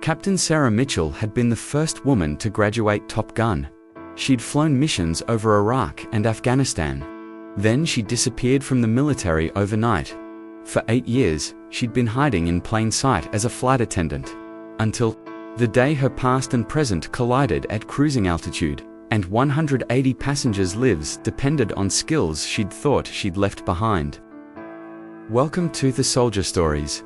Captain Sarah Mitchell had been the first woman to graduate Top Gun. She'd flown missions over Iraq and Afghanistan. Then she disappeared from the military overnight. For 8 years, she'd been hiding in plain sight as a flight attendant. Until the day her past and present collided at cruising altitude, and 180 passengers' lives depended on skills she'd thought she'd left behind. Welcome to the Soldier Stories.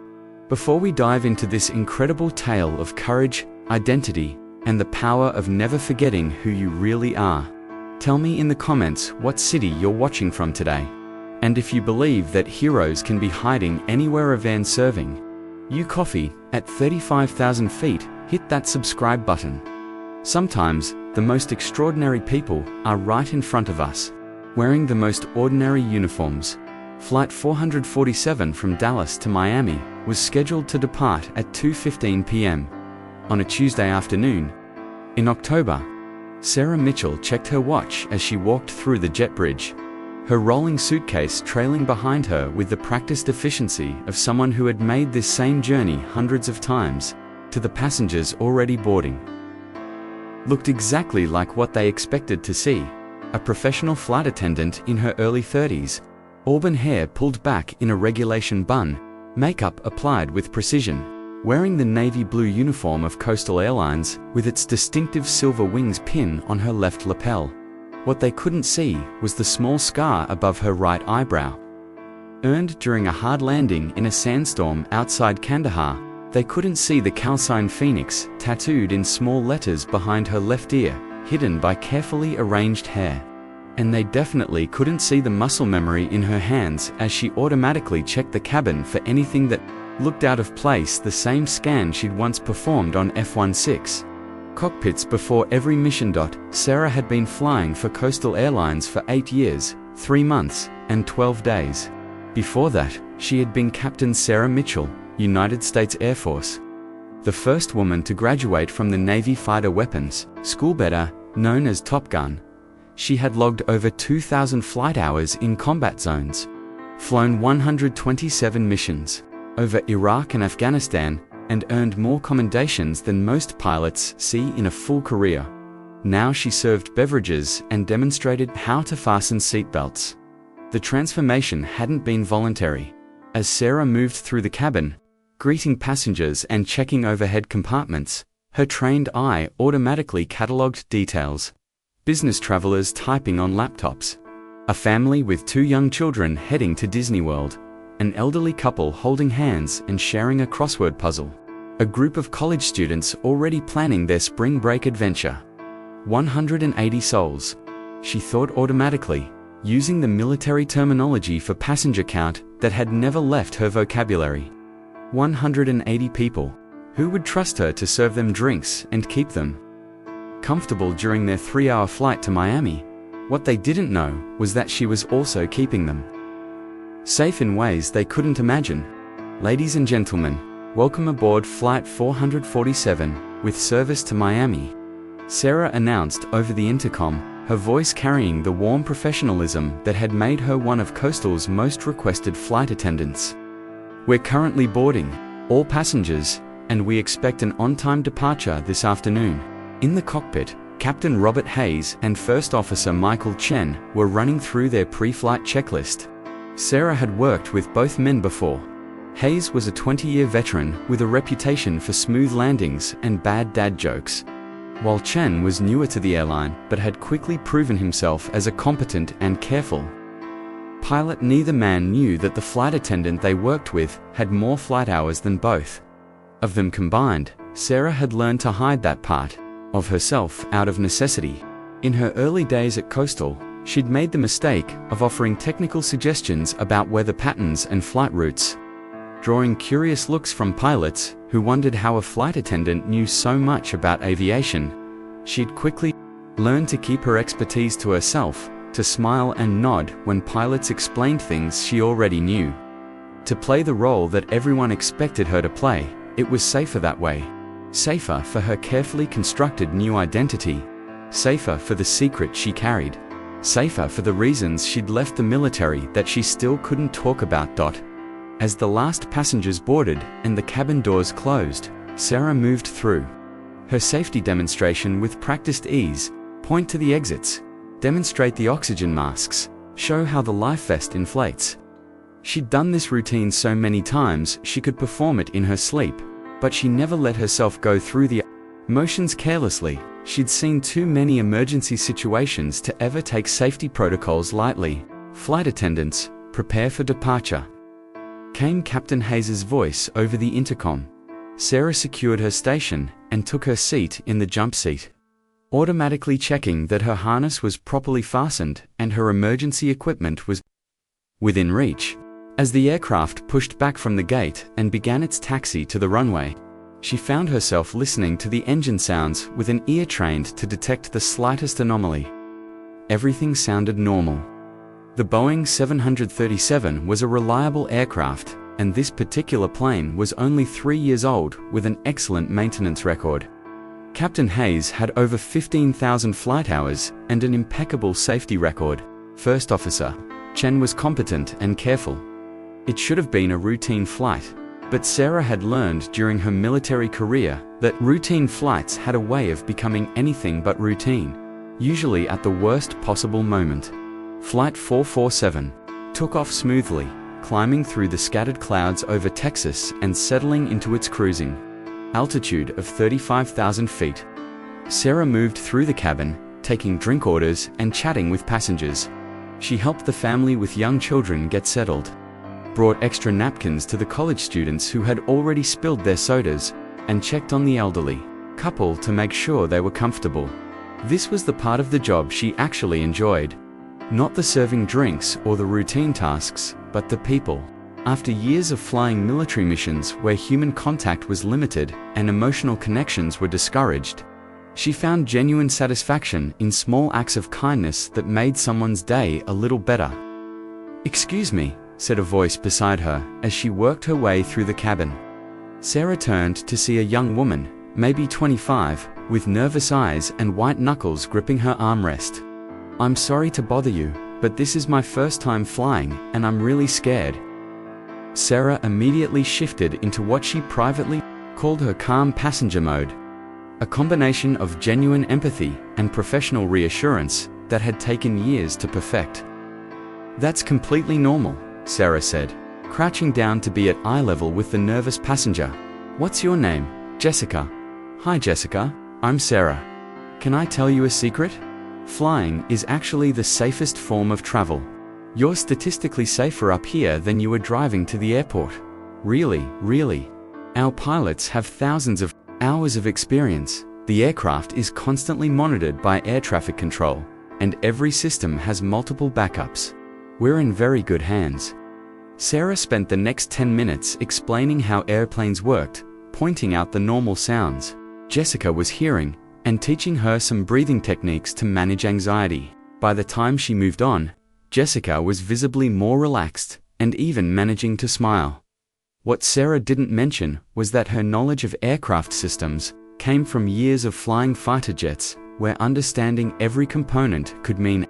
Before we dive into this incredible tale of courage, identity, and the power of never forgetting who you really are, tell me in the comments what city you're watching from today. And if you believe that heroes can be hiding anywhere a van serving you coffee at 35,000 feet, hit that subscribe button. Sometimes, the most extraordinary people are right in front of us, wearing the most ordinary uniforms. Flight 447 from Dallas to Miami was scheduled to depart at 2:15 p.m. on a Tuesday afternoon. In October, Sarah Mitchell checked her watch as she walked through the jet bridge, her rolling suitcase trailing behind her with the practiced efficiency of someone who had made this same journey hundreds of times. To the passengers already boarding, looked exactly like what they expected to see: a professional flight attendant in her early 30s, auburn hair pulled back in a regulation bun, makeup applied with precision, wearing the navy blue uniform of Coastal Airlines with its distinctive silver wings pin on her left lapel. What they couldn't see was the small scar above her right eyebrow. Earned during a hard landing in a sandstorm outside Kandahar, they couldn't see the calcined phoenix tattooed in small letters behind her left ear, hidden by carefully arranged hair. And they definitely couldn't see the muscle memory in her hands as she automatically checked the cabin for anything that looked out of place, the same scan she'd once performed on F-16 cockpits before every mission. Sarah had been flying for Coastal Airlines for 8 years, 3 months, and 12 days. Before that, she had been Captain Sarah Mitchell, United States Air Force, the first woman to graduate from the Navy Fighter Weapons School, better known as Top Gun. She had logged over 2,000 flight hours in combat zones, flown 127 missions over Iraq and Afghanistan, and earned more commendations than most pilots see in a full career. Now she served beverages and demonstrated how to fasten seatbelts. The transformation hadn't been voluntary. As Sarah moved through the cabin, greeting passengers and checking overhead compartments, her trained eye automatically catalogued details: business travelers typing on laptops, a family with 2 young children heading to Disney World, an elderly couple holding hands and sharing a crossword puzzle, a group of college students already planning their spring break adventure. 180 souls, she thought automatically, using the military terminology for passenger count that had never left her vocabulary. 180 people. Who would trust her to serve them drinks and keep them comfortable during their 3-hour flight to Miami? What they didn't know was that she was also keeping them safe in ways they couldn't imagine. Ladies and gentlemen, welcome aboard Flight 447 with service to Miami, Sarah announced over the intercom, her voice carrying the warm professionalism that had made her one of Coastal's most requested flight attendants. We're currently boarding all passengers, and we expect an on-time departure this afternoon. In the cockpit, Captain Robert Hayes and First Officer Michael Chen were running through their pre-flight checklist. Sarah had worked with both men before. Hayes was a 20-year veteran with a reputation for smooth landings and bad dad jokes, while Chen was newer to the airline but had quickly proven himself as a competent and careful pilot. Neither man knew that the flight attendant they worked with had more flight hours than both of them combined. Sarah had learned to hide that part of herself out of necessity. In her early days at Coastal, she'd made the mistake of offering technical suggestions about weather patterns and flight routes, drawing curious looks from pilots who wondered how a flight attendant knew so much about aviation. She'd quickly learned to keep her expertise to herself, to smile and nod when pilots explained things she already knew, to play the role that everyone expected her to play. It was safer that way. Safer for her carefully constructed new identity. Safer for the secret she carried. Safer for the reasons she'd left the military that she still couldn't talk about. As the last passengers boarded and the cabin doors closed, Sarah moved through. Her safety demonstration with practiced ease: point to the exits, demonstrate the oxygen masks, show how the life vest inflates. She'd done this routine so many times she could perform it in her sleep, but she never let herself go through the motions carelessly. She'd seen too many emergency situations to ever take safety protocols lightly. "Flight attendants, prepare for departure," came Captain Hayes's voice over the intercom. Sarah secured her station and took her seat in the jump seat, automatically checking that her harness was properly fastened and her emergency equipment was within reach. As the aircraft pushed back from the gate and began its taxi to the runway, she found herself listening to the engine sounds with an ear trained to detect the slightest anomaly. Everything sounded normal. The Boeing 737 was a reliable aircraft, and this particular plane was only 3 years old with an excellent maintenance record. Captain Hayes had over 15,000 flight hours and an impeccable safety record. First Officer Chen was competent and careful. It should have been a routine flight, but Sarah had learned during her military career that routine flights had a way of becoming anything but routine, usually at the worst possible moment. Flight 447 took off smoothly, climbing through the scattered clouds over Texas and settling into its cruising altitude of 35,000 feet. Sarah moved through the cabin, taking drink orders and chatting with passengers. She helped the family with young children get settled, brought extra napkins to the college students who had already spilled their sodas, and checked on the elderly couple to make sure they were comfortable. This was the part of the job she actually enjoyed. Not the serving drinks or the routine tasks, but the people. After years of flying military missions where human contact was limited and emotional connections were discouraged, she found genuine satisfaction in small acts of kindness that made someone's day a little better. "Excuse me," said a voice beside her as she worked her way through the cabin. Sarah turned to see a young woman, maybe 25, with nervous eyes and white knuckles gripping her armrest. "I'm sorry to bother you, but this is my first time flying and I'm really scared." Sarah immediately shifted into what she privately called her calm passenger mode, a combination of genuine empathy and professional reassurance that had taken years to perfect. "That's completely normal," Sarah said, crouching down to be at eye level with the nervous passenger. "What's your name?" "Jessica." "Hi Jessica, I'm Sarah. Can I tell you a secret? Flying is actually the safest form of travel. You're statistically safer up here than you were driving to the airport. Really, really. Our pilots have thousands of hours of experience. The aircraft is constantly monitored by air traffic control, and every system has multiple backups. We're in very good hands." Sarah spent the next 10 minutes explaining how airplanes worked, pointing out the normal sounds Jessica was hearing, and teaching her some breathing techniques to manage anxiety. By the time she moved on, Jessica was visibly more relaxed and even managing to smile. What Sarah didn't mention was that her knowledge of aircraft systems came from years of flying fighter jets, where understanding every component could mean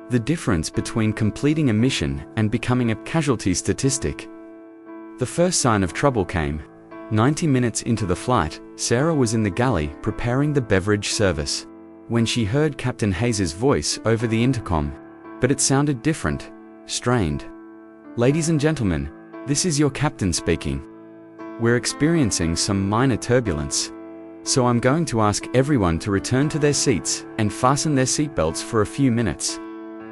the difference between completing a mission and becoming a casualty statistic. The first sign of trouble came. 90 minutes into the flight, Sarah was in the galley preparing the beverage service when she heard Captain Hayes's voice over the intercom. But it sounded different, strained. "Ladies and gentlemen, this is your captain speaking. We're experiencing some minor turbulence, so I'm going to ask everyone to return to their seats and fasten their seatbelts for a few minutes."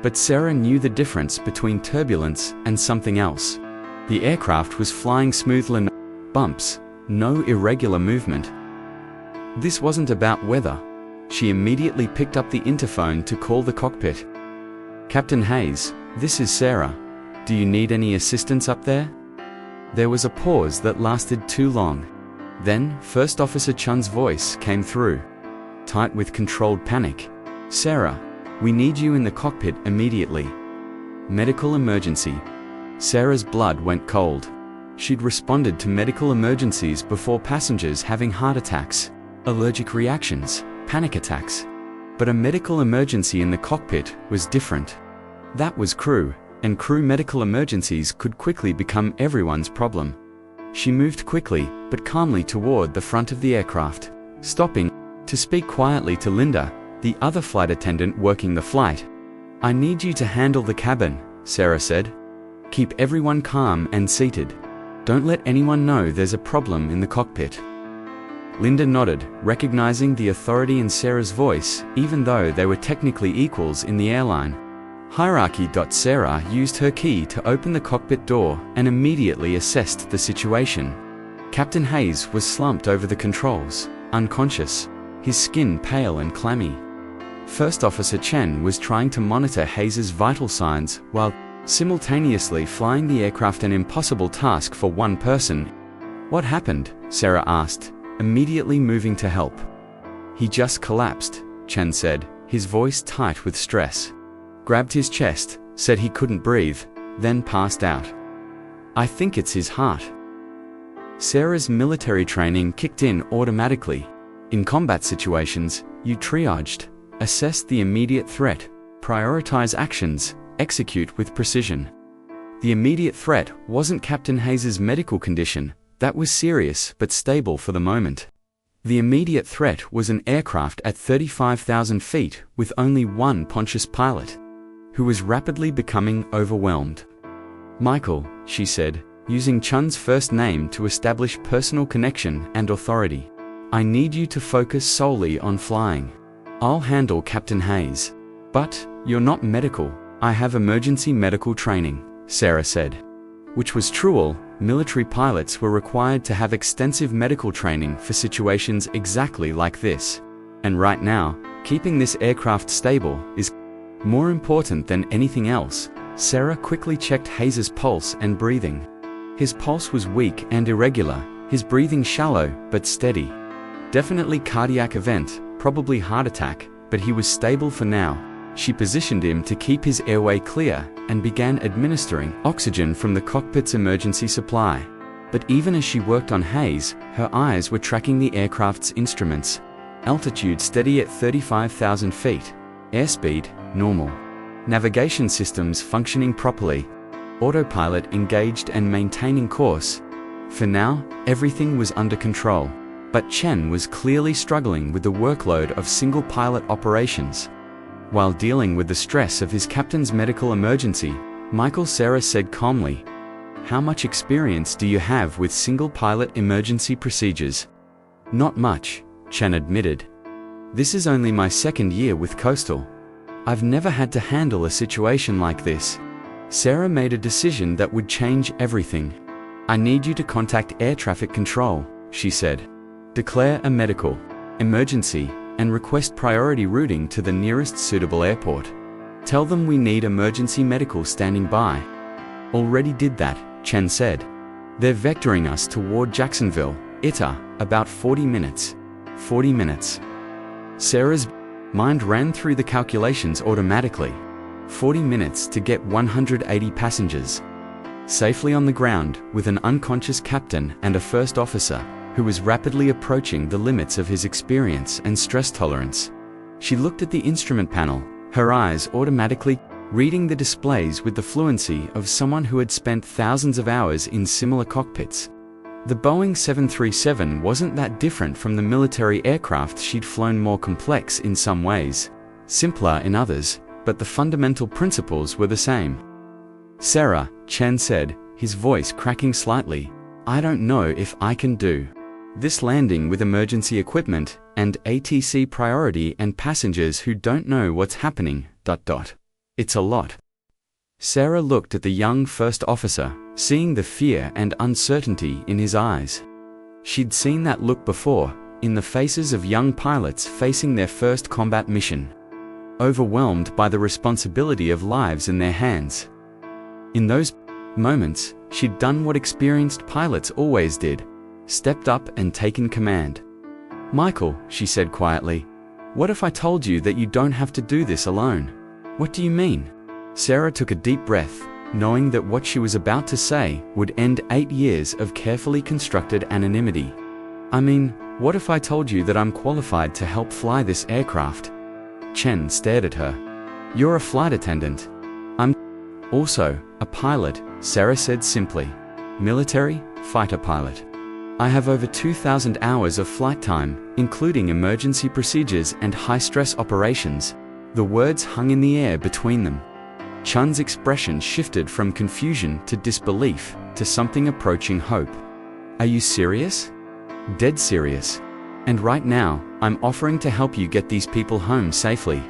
But Sarah knew the difference between turbulence and something else. The aircraft was flying smoothly, no bumps, no irregular movement. This wasn't about weather. She immediately picked up the interphone to call the cockpit. "Captain Hayes, this is Sarah. Do you need any assistance up there?" There was a pause that lasted too long. Then, First Officer Chen's voice came through, tight with controlled panic. "Sarah, we need you in the cockpit immediately. Medical emergency." Sarah's blood went cold. She'd responded to medical emergencies before passengers having heart attacks, allergic reactions, panic attacks. But a medical emergency in the cockpit was different. That was crew, and crew medical emergencies could quickly become everyone's problem. She moved quickly, but calmly toward the front of the aircraft, stopping to speak quietly to Linda, the other flight attendant working the flight. "I need you to handle the cabin," Sarah said. "Keep everyone calm and seated. Don't let anyone know there's a problem in the cockpit." Linda nodded, recognizing the authority in Sarah's voice, even though they were technically equals in the airline. Hierarchy. Sarah used her key to open the cockpit door and immediately assessed the situation. Captain Hayes was slumped over the controls, unconscious, his skin pale and clammy. First Officer Chen was trying to monitor Hayes's vital signs while simultaneously flying the aircraft, an impossible task for one person. "What happened?" Sarah asked, immediately moving to help. "He just collapsed," Chen said, his voice tight with stress. Grabbed his chest, said he couldn't breathe, then passed out. "I think it's his heart." Sarah's military training kicked in automatically. In combat situations, you triaged, assessed the immediate threat, prioritize actions, execute with precision. The immediate threat wasn't Captain Hayes's medical condition. That was serious but stable for the moment. The immediate threat was an aircraft at 35,000 feet with only one Pontius pilot, who was rapidly becoming overwhelmed. "Michael," she said, using Chen's first name to establish personal connection and authority. "I need you to focus solely on flying. I'll handle Captain Hayes. But, you're not medical." "I have emergency medical training," Sarah said. Which was true. Military pilots were required to have extensive medical training for situations exactly like this. And right now, keeping this aircraft stable is more important than anything else. Sarah quickly checked Hayes's pulse and breathing. His pulse was weak and irregular, his breathing shallow but steady. Definitely cardiac event, probably heart attack, but he was stable for now. She positioned him to keep his airway clear and began administering oxygen from the cockpit's emergency supply. But even as she worked on Hayes, her eyes were tracking the aircraft's instruments. Altitude steady at 35,000 feet. Airspeed, normal. Navigation systems functioning properly. Autopilot engaged and maintaining course. For now, everything was under control. But Chen was clearly struggling with the workload of single pilot operations. While dealing with the stress of his captain's medical emergency, Michael, Sarah said calmly, "How much experience do you have with single pilot emergency procedures?" "Not much," Chen admitted. "This is only my second year with Coastal. I've never had to handle a situation like this." Sarah made a decision that would change everything. "I need you to contact air traffic control," she said. "Declare a medical emergency and request priority routing to the nearest suitable airport. Tell them we need emergency medical standing by." "Already did that," Chen said. "They're vectoring us toward Jacksonville, Utah, about 40 minutes. 40 minutes. Sarah's mind ran through the calculations automatically. 40 minutes to get 180 passengers safely on the ground with an unconscious captain and a first officer who was rapidly approaching the limits of his experience and stress tolerance. She looked at the instrument panel, her eyes automatically reading the displays with the fluency of someone who had spent thousands of hours in similar cockpits. The Boeing 737 wasn't that different from the military aircraft she'd flown, more complex in some ways, simpler in others, but the fundamental principles were the same. "Sarah," Chen said, his voice cracking slightly, "I don't know if I can do this landing with emergency equipment and ATC priority and passengers who don't know what's happening, ... It's a lot." Sarah looked at the young first officer, seeing the fear and uncertainty in his eyes. She'd seen that look before, in the faces of young pilots facing their first combat mission, overwhelmed by the responsibility of lives in their hands. In those moments, she'd done what experienced pilots always did, stepped up and taken command. "Michael," she said quietly, "what if I told you that you don't have to do this alone?" "What do you mean?" Sarah took a deep breath, knowing that what she was about to say would end 8 years of carefully constructed anonymity. "I mean, what if I told you that I'm qualified to help fly this aircraft?" Chen stared at her. "You're a flight attendant. I'm also a pilot," Sarah said simply. Military, fighter pilot. I have over 2,000 hours of flight time, including emergency procedures and high-stress operations. The words hung in the air between them. Chen's expression shifted from confusion to disbelief to something approaching hope. Are you serious? Dead serious. And right now, I'm offering to help you get these people home safely.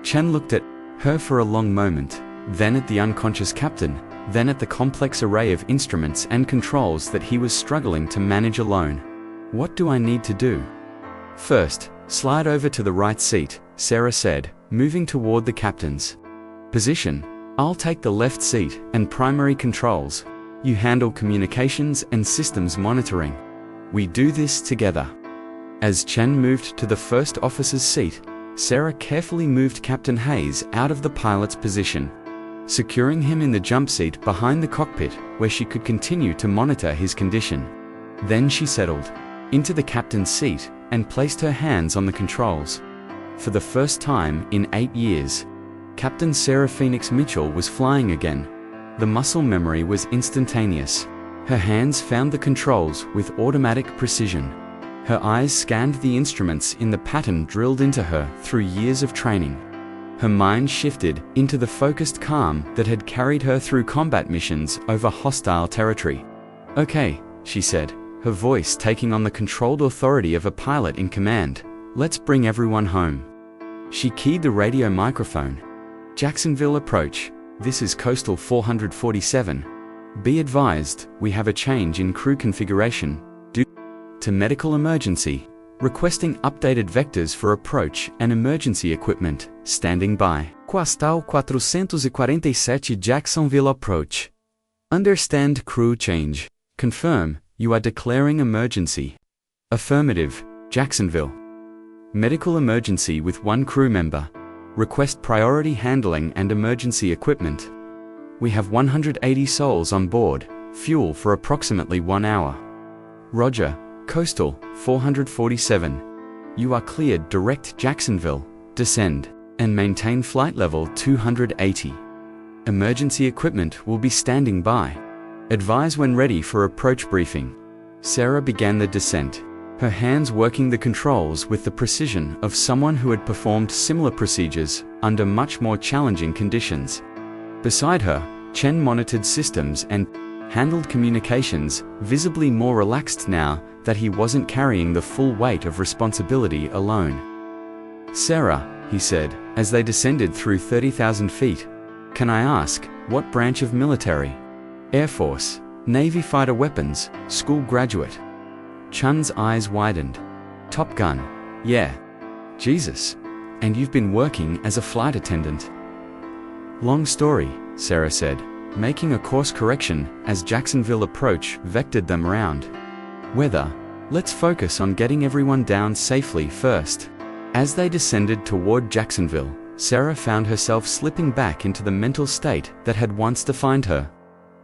Chen looked at her for a long moment, then at the unconscious captain, then at the complex array of instruments and controls that he was struggling to manage alone. What do I need to do? First, slide over to the right seat, Sarah said, moving toward the captain's position. I'll take the left seat and primary controls. You handle communications and systems monitoring. We do this together. As Chen moved to the first officer's seat, Sarah carefully moved Captain Hayes out of the pilot's position, securing him in the jump seat behind the cockpit where she could continue to monitor his condition. Then she settled into the captain's seat and placed her hands on the controls. For the first time in 8 years, Captain Sarah Phoenix Mitchell was flying again. The muscle memory was instantaneous. Her hands found the controls with automatic precision. Her eyes scanned the instruments in the pattern drilled into her through years of training. Her mind shifted into the focused calm that had carried her through combat missions over hostile territory. Okay, she said, her voice taking on the controlled authority of a pilot in command. Let's bring everyone home. She keyed the radio microphone. Jacksonville approach. This is Coastal 447. Be advised, we have a change in crew configuration due to medical emergency. Requesting updated vectors for approach and emergency equipment, standing by. Coastal 447 Jacksonville approach. Understand crew change. Confirm, you are declaring emergency. Affirmative, Jacksonville. Medical emergency with 1 crew member. Request priority handling and emergency equipment. We have 180 souls on board, fuel for approximately 1 hour. Roger. Coastal 447. You are cleared. Direct Jacksonville, descend, and maintain flight level 280. Emergency equipment will be standing by. Advise when ready for approach briefing. Sarah began the descent, her hands working the controls with the precision of someone who had performed similar procedures under much more challenging conditions. Beside her, Chen monitored systems and handled communications, visibly more relaxed now that he wasn't carrying the full weight of responsibility alone. Sarah, he said, as they descended through 30,000 feet, can I ask, what branch of military? Air Force, Navy fighter weapons, school graduate. Chen's eyes widened. Top Gun. Yeah. Jesus. And you've been working as a flight attendant. Long story, Sarah said, making a course correction as Jacksonville approach vectored them around. Weather. Let's focus on getting everyone down safely first. As they descended toward Jacksonville, Sarah found herself slipping back into the mental state that had once defined her.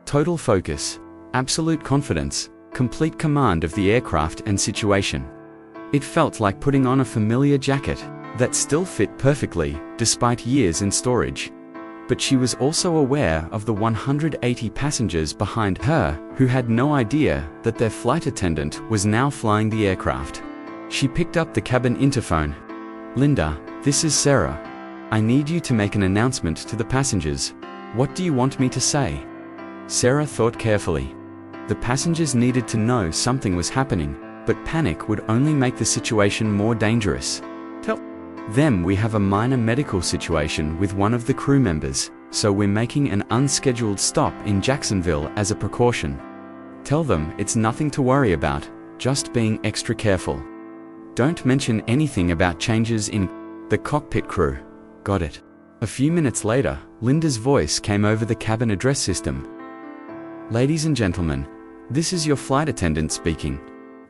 Total focus, absolute confidence, complete command of the aircraft and situation. It felt like putting on a familiar jacket that still fit perfectly despite years in storage. But she was also aware of the 180 passengers behind her who had no idea that their flight attendant was now flying the aircraft. She picked up the cabin interphone. Linda, this is Sarah. I need you to make an announcement to the passengers. What do you want me to say? Sarah thought carefully. The passengers needed to know something was happening, but panic would only make the situation more dangerous. Tell them we have a minor medical situation with one of the crew members, so we're making an unscheduled stop in Jacksonville as a precaution. Tell them it's nothing to worry about, just being extra careful. Don't mention anything about changes in the cockpit crew. Got it. A few minutes later, Linda's voice came over the cabin address system. Ladies and gentlemen, this is your flight attendant speaking.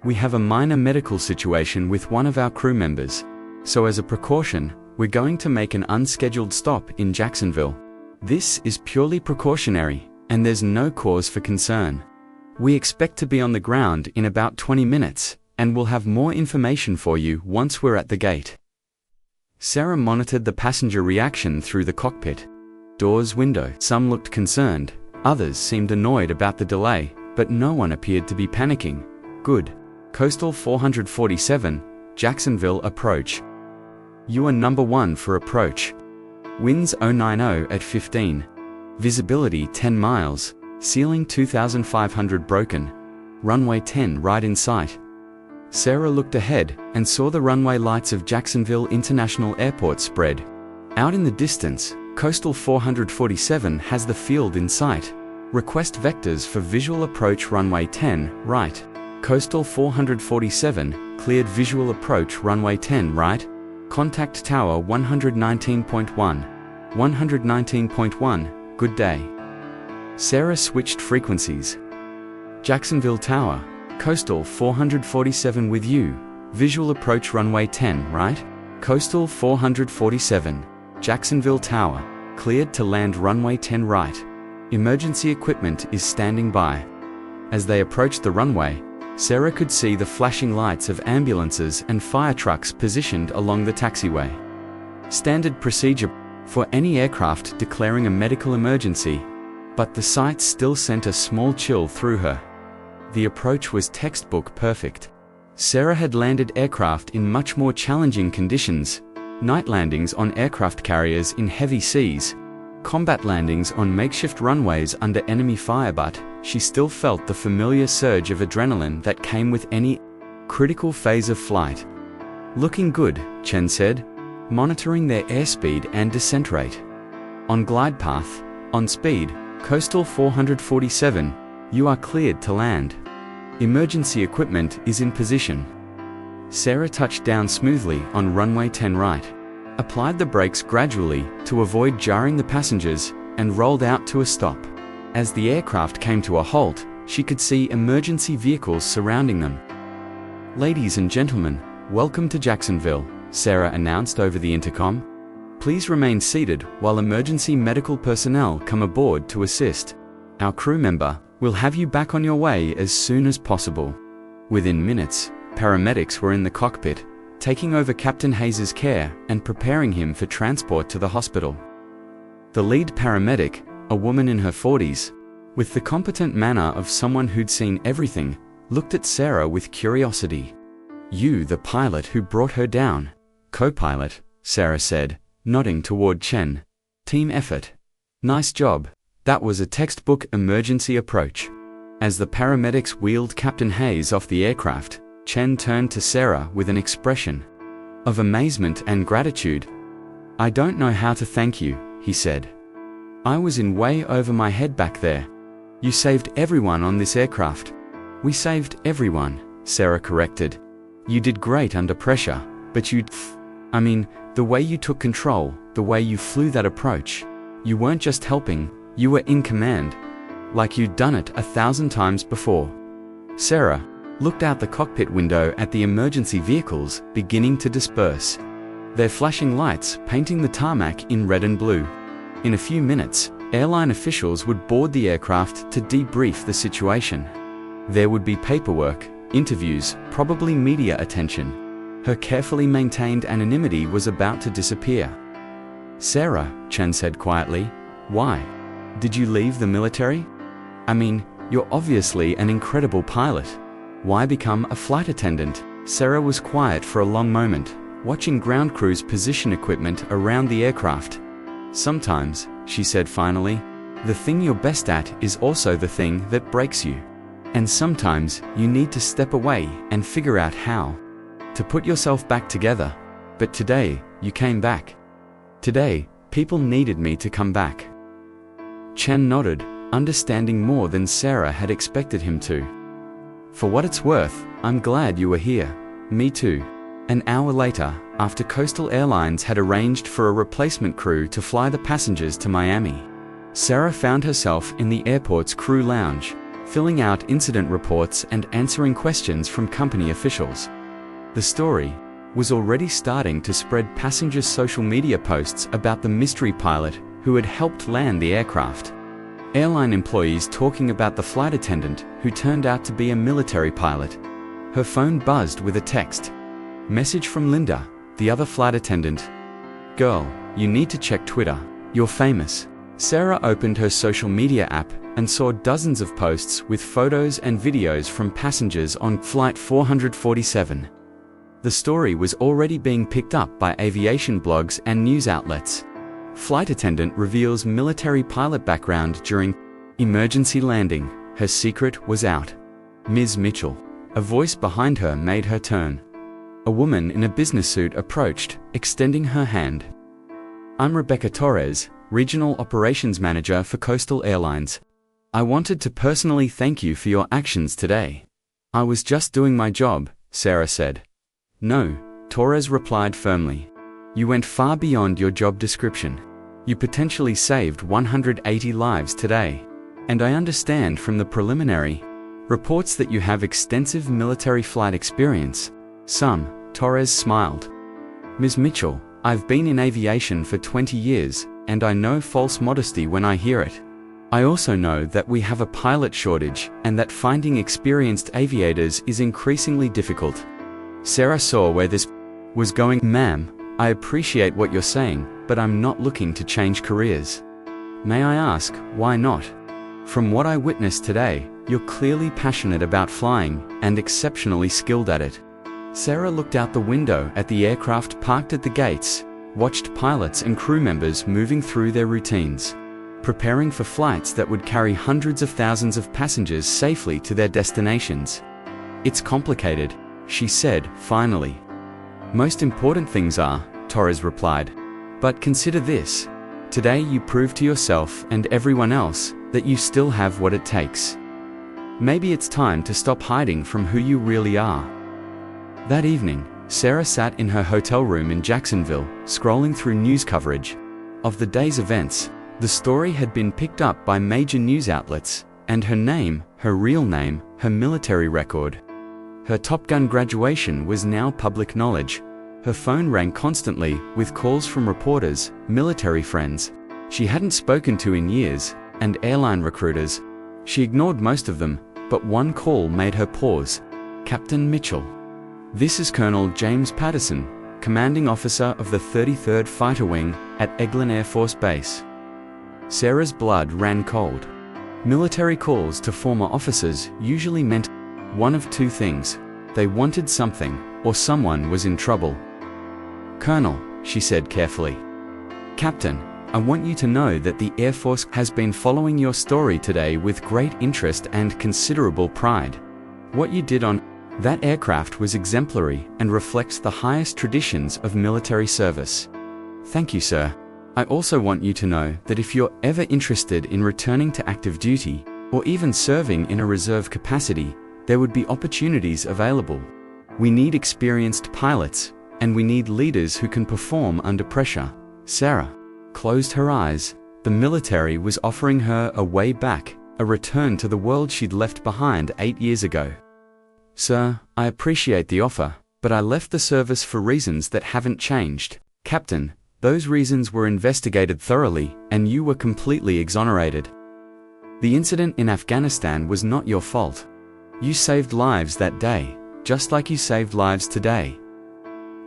We have a minor medical situation with one of our crew members. So as a precaution, we're going to make an unscheduled stop in Jacksonville. This is purely precautionary, and there's no cause for concern. We expect to be on the ground in about 20 minutes, and we'll have more information for you once we're at the gate. Sarah monitored the passenger reaction through the cockpit. Doors window. Some looked concerned, others seemed annoyed about the delay, but no one appeared to be panicking. Good. Coastal 447, Jacksonville approach. You are number 1 for approach. Winds 090 at 15. Visibility 10 miles. Ceiling 2,500 broken. Runway 10 right in sight. Sarah looked ahead and saw the runway lights of Jacksonville International Airport spread. Out in the distance, Coastal 447 has the field in sight. Request vectors for visual approach runway 10 right. Coastal 447, cleared visual approach runway 10 right. Contact tower 119.1. 119.1, good day. Sarah switched frequencies. Jacksonville Tower, Coastal 447 with you. Visual approach runway 10 right. Coastal 447, Jacksonville Tower, cleared to land runway 10 right. Emergency equipment is standing by. As they approached the runway, Sarah could see the flashing lights of ambulances and fire trucks positioned along the taxiway. Standard procedure for any aircraft declaring a medical emergency, but the sight still sent a small chill through her. The approach was textbook perfect. Sarah had landed aircraft in much more challenging conditions: night landings on aircraft carriers in heavy seas, combat landings on makeshift runways under enemy fire, but she still felt the familiar surge of adrenaline that came with any critical phase of flight. Looking good, Chen said, monitoring their airspeed and descent rate. On glide path, on speed, Coastal 447, you are cleared to land. Emergency equipment is in position. Sarah touched down smoothly on runway 10 right, applied the brakes gradually to avoid jarring the passengers, and rolled out to a stop. As the aircraft came to a halt, she could see emergency vehicles surrounding them. Ladies and gentlemen, welcome to Jacksonville, Sarah announced over the intercom. Please remain seated while emergency medical personnel come aboard to assist. Our crew member will have you back on your way as soon as possible. Within minutes, paramedics were in the cockpit, taking over Captain Hayes's care and preparing him for transport to the hospital. The lead paramedic, a woman in her 40s, with the competent manner of someone who'd seen everything, looked at Sarah with curiosity. You the pilot who brought her down? Co-pilot, Sarah said, nodding toward Chen. Team effort. Nice job. That was a textbook emergency approach. As the paramedics wheeled Captain Hayes off the aircraft, Chen turned to Sarah with an expression of amazement and gratitude. I don't know how to thank you, he said. I was in way over my head back there. You saved everyone on this aircraft. We saved everyone, Sarah corrected. You did great under pressure, but the way you took control, the way you flew that approach, you weren't just helping, you were in command, like you'd done it 1,000 times before. Sarah looked out the cockpit window at the emergency vehicles beginning to disperse, their flashing lights painting the tarmac in red and blue. In a few minutes, airline officials would board the aircraft to debrief the situation. There would be paperwork, interviews, probably media attention. Her carefully maintained anonymity was about to disappear. Sarah, Chen said quietly, why? Did you leave the military? You're obviously an incredible pilot. Why become a flight attendant? Sarah was quiet for a long moment, watching ground crews position equipment around the aircraft. Sometimes, she said finally, the thing you're best at is also the thing that breaks you. And sometimes you need to step away and figure out how to put yourself back together. But today, you came back. Today, people needed me to come back. Chen nodded, understanding more than Sarah had expected him to. For what it's worth, I'm glad you were here. Me too. An hour later, after Coastal Airlines had arranged for a replacement crew to fly the passengers to Miami, Sarah found herself in the airport's crew lounge, filling out incident reports and answering questions from company officials. The story was already starting to spread. Passengers' social media posts about the mystery pilot who had helped land the aircraft. Airline employees talking about the flight attendant who turned out to be a military pilot. Her phone buzzed with a text. Message from Linda, the other flight attendant. Girl, you need to check Twitter. You're famous. Sarah opened her social media app and saw dozens of posts with photos and videos from passengers on Flight 447. The story was already being picked up by aviation blogs and news outlets. Flight attendant reveals military pilot background during emergency landing. Her secret was out. Ms. Mitchell. A voice behind her made her turn. A woman in a business suit approached, extending her hand. I'm Rebecca Torres, Regional Operations Manager for Coastal Airlines. I wanted to personally thank you for your actions today. I was just doing my job, Sarah said. No, Torres replied firmly. You went far beyond your job description. You potentially saved 180 lives today. And I understand from the preliminary reports that you have extensive military flight experience. Some, Torres smiled. Ms. Mitchell, I've been in aviation for 20 years, and I know false modesty when I hear it. I also know that we have a pilot shortage and that finding experienced aviators is increasingly difficult. Sarah saw where this was going. Ma'am, I appreciate what you're saying, but I'm not looking to change careers. May I ask, why not? From what I witnessed today, you're clearly passionate about flying and exceptionally skilled at it. Sarah looked out the window at the aircraft parked at the gates, watched pilots and crew members moving through their routines, preparing for flights that would carry hundreds of thousands of passengers safely to their destinations. It's complicated, she said, finally. Most important things are, Torres replied. But consider this. Today you prove to yourself and everyone else that you still have what it takes. Maybe it's time to stop hiding from who you really are. That evening, Sarah sat in her hotel room in Jacksonville, scrolling through news coverage of the day's events. The story had been picked up by major news outlets, and her name, her real name, her military record, her Top Gun graduation was now public knowledge. Her phone rang constantly with calls from reporters, military friends she hadn't spoken to in years, and airline recruiters. She ignored most of them, but one call made her pause. Captain Mitchell. This is Colonel James Patterson, commanding officer of the 33rd Fighter Wing at Eglin Air Force Base. Sarah's blood ran cold. Military calls to former officers usually meant one of two things. They wanted something, or someone was in trouble. Colonel, she said carefully. Captain, I want you to know that the Air Force has been following your story today with great interest and considerable pride. What you did on that aircraft was exemplary and reflects the highest traditions of military service. Thank you, sir. I also want you to know that if you're ever interested in returning to active duty, or even serving in a reserve capacity, there would be opportunities available. We need experienced pilots, and we need leaders who can perform under pressure. Sarah closed her eyes. The military was offering her a way back, a return to the world she'd left behind 8 years ago. Sir, I appreciate the offer, but I left the service for reasons that haven't changed. Captain, those reasons were investigated thoroughly, and you were completely exonerated. The incident in Afghanistan was not your fault. You saved lives that day, just like you saved lives today.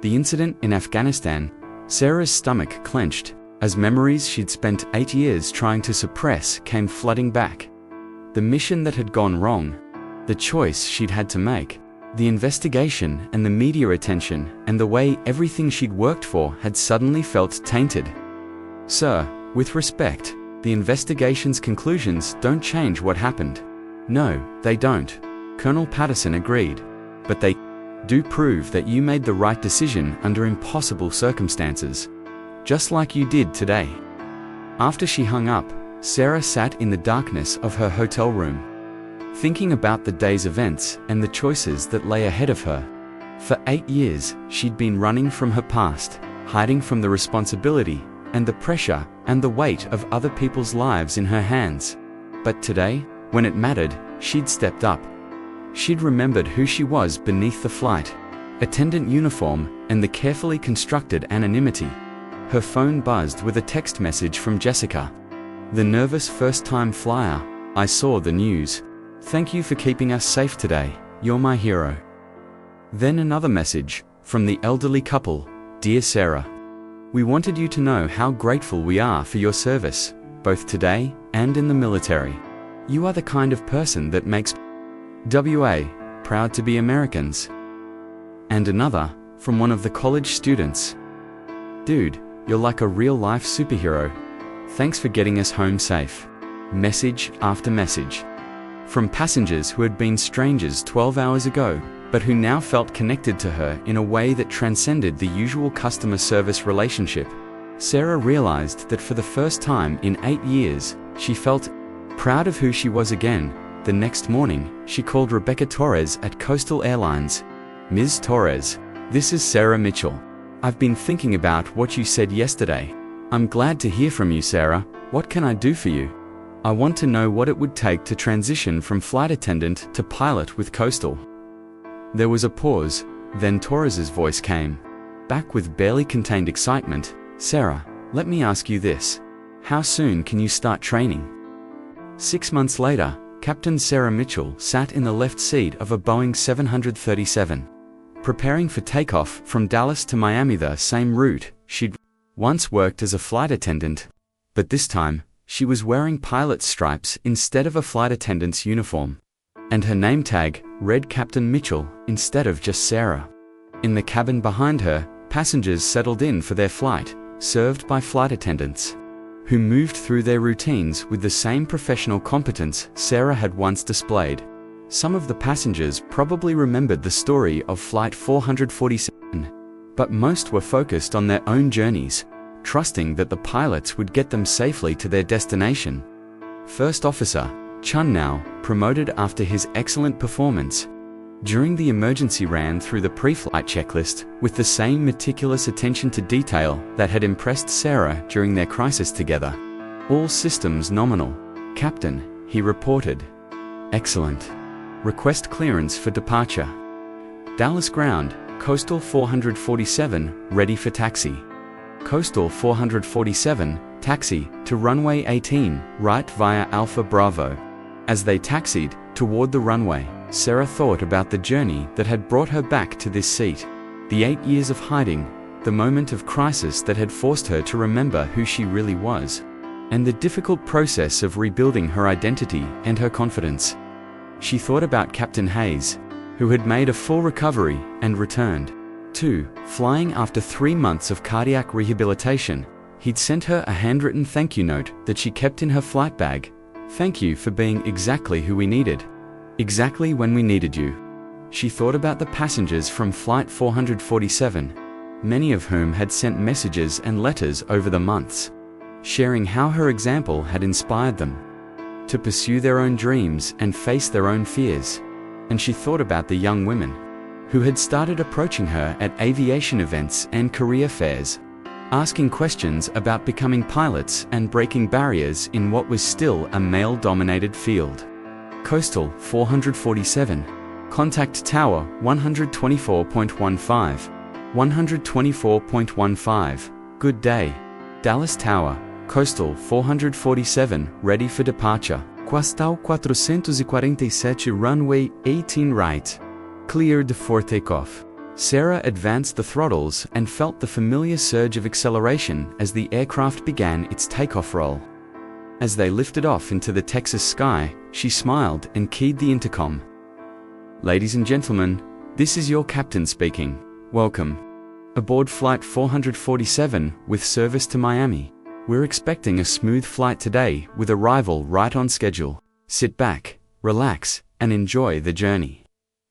The incident in Afghanistan, Sarah's stomach clenched, as memories she'd spent 8 years trying to suppress came flooding back. The mission that had gone wrong, the choice she'd had to make, the investigation and the media attention, and the way everything she'd worked for had suddenly felt tainted. Sir, with respect, the investigation's conclusions don't change what happened. No, they don't. Colonel Patterson agreed. But they do prove that you made the right decision under impossible circumstances, just like you did today. After she hung up, Sarah sat in the darkness of her hotel room, thinking about the day's events and the choices that lay ahead of her. For 8 years, she'd been running from her past, hiding from the responsibility and the pressure and the weight of other people's lives in her hands. But today, when it mattered, she'd stepped up. She'd remembered who she was beneath the flight attendant uniform and the carefully constructed anonymity. Her phone buzzed with a text message from Jessica. The nervous first-time flyer. I saw the news. Thank you for keeping us safe today. You're my hero. Then another message from the elderly couple. Dear Sarah, we wanted you to know how grateful we are for your service. both today and in the military. You are the kind of person that makes WA proud to be Americans. And another, from one of the college students. Dude, you're like a real-life superhero. Thanks for getting us home safe. Message after message. From passengers who had been strangers 12 hours ago, but who now felt connected to her in a way that transcended the usual customer service relationship. Sarah realized that for the first time in 8 years, she felt proud of who she was again. The next morning, she called Rebecca Torres at Coastal Airlines. Ms. Torres, this is Sarah Mitchell. I've been thinking about what you said yesterday. I'm glad to hear from you, Sarah. What can I do for you? I want to know what it would take to transition from flight attendant to pilot with Coastal. There was a pause, then Torres's voice came. Back with barely contained excitement, Sarah, let me ask you this. How soon can you start training? 6 months later, Captain Sarah Mitchell sat in the left seat of a Boeing 737. Preparing for takeoff from Dallas to Miami, the same route she'd once worked as a flight attendant. But this time, she was wearing pilot stripes instead of a flight attendant's uniform. And her name tag read Captain Mitchell instead of just Sarah. In the cabin behind her, passengers settled in for their flight, served by flight attendants, who moved through their routines with the same professional competence Sarah had once displayed. Some of the passengers probably remembered the story of Flight 447, but most were focused on their own journeys, trusting that the pilots would get them safely to their destination. First Officer Chen, now promoted after his excellent performance during the emergency, ran through the pre-flight checklist with the same meticulous attention to detail that had impressed Sarah during their crisis together. All systems nominal. Captain, he reported. Excellent. Request clearance for departure. Dallas ground, Coastal 447, ready for taxi. Coastal 447, taxi to runway 18, right via Alpha Bravo. As they taxied toward the runway, Sarah thought about the journey that had brought her back to this seat. The 8 years of hiding, the moment of crisis that had forced her to remember who she really was, and the difficult process of rebuilding her identity and her confidence. She thought about Captain Hayes, who had made a full recovery and returned to flying after 3 months of cardiac rehabilitation. He'd sent her a handwritten thank you note that she kept in her flight bag. Thank you for being exactly who we needed. Exactly when we needed you. She thought about the passengers from Flight 447, many of whom had sent messages and letters over the months, sharing how her example had inspired them to pursue their own dreams and face their own fears. And she thought about the young women who had started approaching her at aviation events and career fairs, asking questions about becoming pilots and breaking barriers in what was still a male-dominated field. Coastal 447. Contact Tower 124.15. 124.15. Good day. Dallas Tower, Coastal 447, ready for departure. Coastal 447, runway 18 right. Cleared for takeoff. Sarah advanced the throttles and felt the familiar surge of acceleration as the aircraft began its takeoff roll. As they lifted off into the Texas sky, she smiled and keyed the intercom. Ladies and gentlemen, this is your captain speaking. Welcome aboard Flight 447 with service to Miami. We're expecting a smooth flight today with arrival right on schedule. Sit back, relax, and enjoy the journey.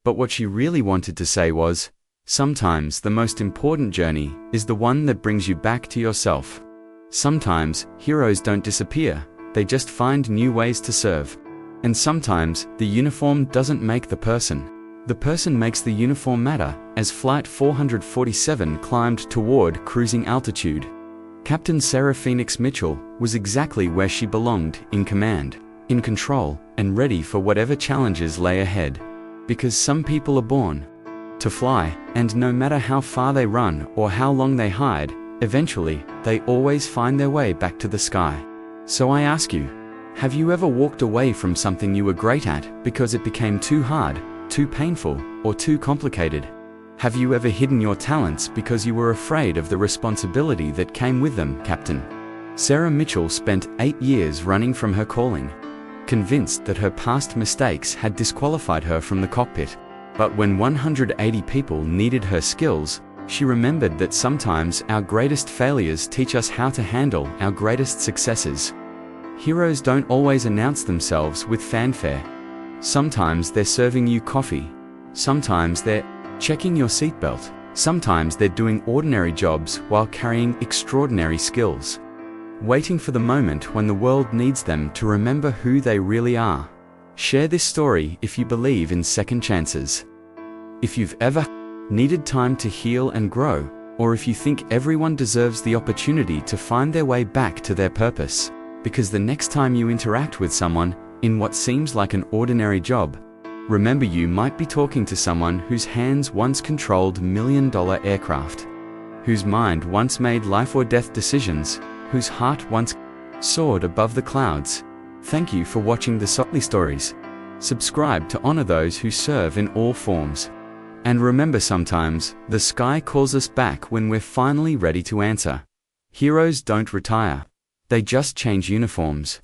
But what she really wanted to say was, sometimes the most important journey is the one that brings you back to yourself. Sometimes heroes don't disappear, they just find new ways to serve. And sometimes the uniform doesn't make the person makes the uniform matter. As Flight 447 climbed toward cruising altitude, Captain Sarah Phoenix Mitchell was exactly where she belonged, in command, in control, and ready for whatever challenges lay ahead. Because some people are born to fly, and no matter how far they run or how long they hide, eventually, they always find their way back to the sky. So I ask you, have you ever walked away from something you were great at because it became too hard, too painful, or too complicated? Have you ever hidden your talents because you were afraid of the responsibility that came with them, Captain? Sarah Mitchell spent 8 years running from her calling, convinced that her past mistakes had disqualified her from the cockpit. But when 180 people needed her skills, she remembered that sometimes our greatest failures teach us how to handle our greatest successes. Heroes don't always announce themselves with fanfare. Sometimes they're serving you coffee. Sometimes they're checking your seatbelt. Sometimes they're doing ordinary jobs while carrying extraordinary skills, waiting for the moment when the world needs them to remember who they really are. Share this story if you believe in second chances. If you've ever needed time to heal and grow, or if you think everyone deserves the opportunity to find their way back to their purpose, because the next time you interact with someone in what seems like an ordinary job, remember you might be talking to someone whose hands once controlled million-dollar aircraft, whose mind once made life or death decisions, whose heart once soared above the clouds. Thank you for watching the Sotley Stories. Subscribe to honor those who serve in all forms. And remember, sometimes the sky calls us back when we're finally ready to answer. Heroes don't retire. They just change uniforms.